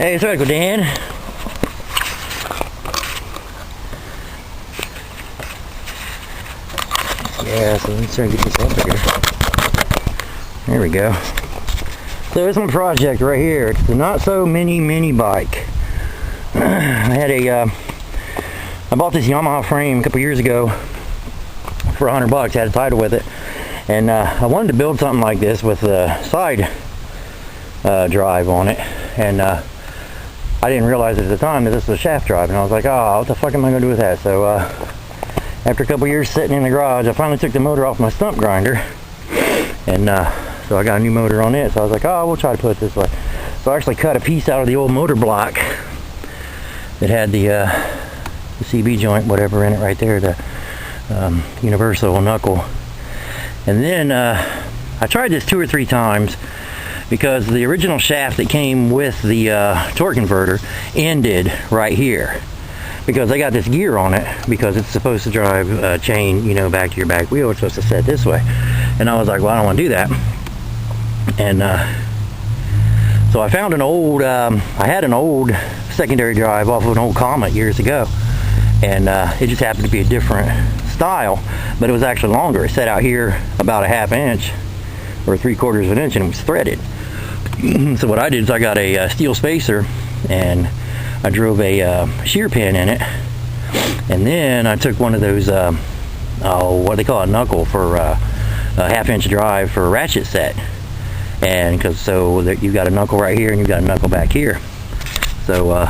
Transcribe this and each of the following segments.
Hey, it's Radical Dan. Yeah, so let's try to get this up here. There we go. So there's my project right here. It's the not so mini bike. I bought this Yamaha frame a couple years ago for $100. Had a title with it, and I wanted to build something like this with a side drive on it, and I didn't realize at the time that this was a shaft drive, and I was like, oh, what the fuck am I going to do with that? So after a couple years sitting in the garage, I finally took the motor off my stump grinder, and so I got a new motor on it. So I was like, oh, we'll try to put it this way. So I actually cut a piece out of the old motor block that had the CB joint, whatever, in it right there, the universal knuckle. And then I tried this 2 or 3 times, because the original shaft that came with the torque converter ended right here, because they got this gear on it, because it's supposed to drive chain, you know, back to your back wheel. It's supposed to set this way, and I was like, well, I don't want to do that. And so I found an old I had an old secondary drive off of an old Comet years ago, and it just happened to be a different style, but it was actually longer. It set out here about a 1/2 inch or 3/4 of an inch, and it was threaded. So what I did is I got a steel spacer, and I drove a shear pin in it, and then I took one of those what they call a knuckle for a 1/2 inch drive for a ratchet set, and because so that you got a knuckle right here and you got a knuckle back here, so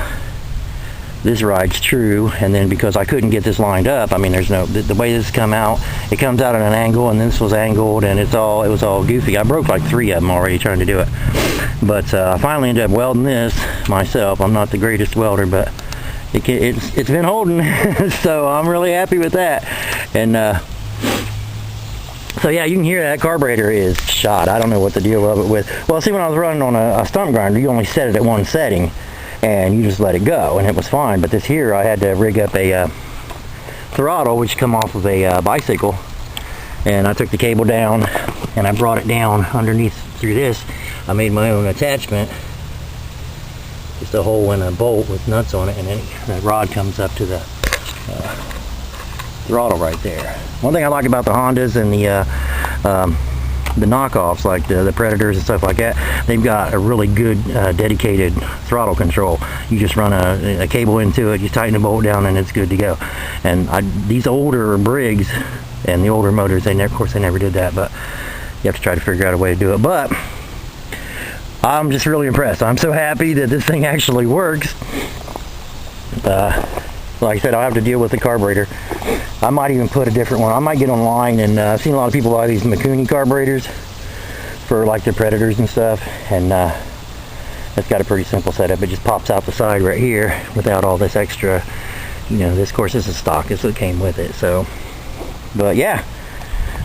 this rides true. And then because I couldn't get this lined up, I mean, there's no, the way this come out, it comes out at an angle, and this was angled, and it was all goofy. I broke like 3 of them already trying to do it, but I finally ended up welding this myself. I'm not the greatest welder, but it's been holding. So I'm really happy with that. And so yeah, you can hear that carburetor is shot. I don't know what the deal of it with. Well, see, when I was running on a stump grinder, you only set it at one setting, and you just let it go, and it was fine. But this here, I had to rig up a throttle, which come off of a bicycle, and I took the cable down, and I brought it down underneath through this. I made my own attachment, just a hole in a bolt with nuts on it, and then that rod comes up to the throttle right there. One thing I like about the Hondas and the knockoffs, like the Predators and stuff like that, they've got a really good dedicated throttle control. You just run a cable into it, you tighten the bolt down, and it's good to go. And these older Briggs and the older motors, of course they never did that, but you have to try to figure out a way to do it. But I'm just really impressed. I'm so happy that this thing actually works. Like I said, I'll have to deal with the carburetor. I might even put a different one. I might get online, and I've seen a lot of people buy these Mikuni carburetors for like the Predators and stuff, and it's got a pretty simple setup. It just pops out the side right here without all this extra, you know, this, of course, this is stock. This is what came with it. So, but yeah,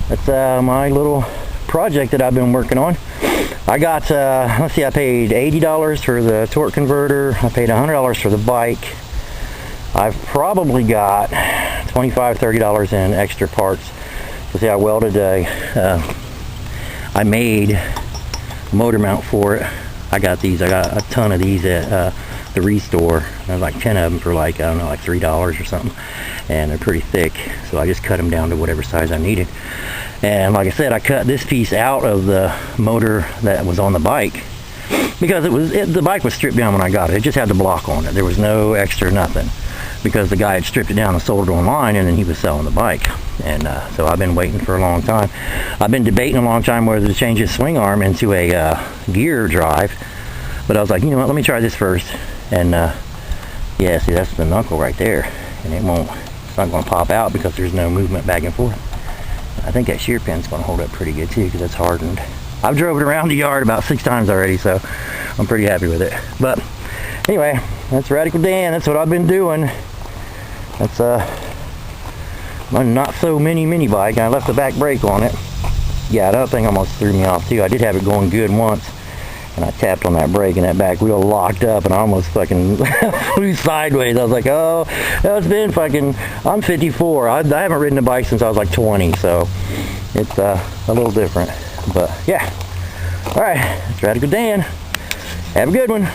that's my little project that I've been working on. I got, let's see, I paid $80 for the torque converter. I paid $100 for the bike. I've probably got $25, $30 in extra parts. So see, I welded I made a motor mount for it. I got a ton of these at the Restore. There's like 10 of them for like, I don't know, like $3 or something. And they're pretty thick, so I just cut them down to whatever size I needed. And like I said, I cut this piece out of the motor that was on the bike, because the bike was stripped down when I got it. It just had the block on it. There was no extra nothing, because the guy had stripped it down and sold it online, and then he was selling the bike. And so I've been waiting for a long time. I've been debating a long time whether to change his swing arm into a gear drive, but I was like, you know what, let me try this first. And yeah, see, that's the knuckle right there, and it's not going to pop out because there's no movement back and forth. I think that shear pin's going to hold up pretty good too, because it's hardened. I've drove it around the yard about 6 times already, so I'm pretty happy with it. But anyway, that's Radical Dan. That's what I've been doing. That's my not so mini bike. I left the back brake on it. Yeah, that thing almost threw me off too. I did have it going good once, and I tapped on that brake, and that back wheel locked up, and I almost fucking flew sideways. I was like, oh, it's been fucking, I'm 54. I haven't ridden a bike since I was like 20, so it's a little different. But yeah, all right, it's Radical Dan. Have a good one.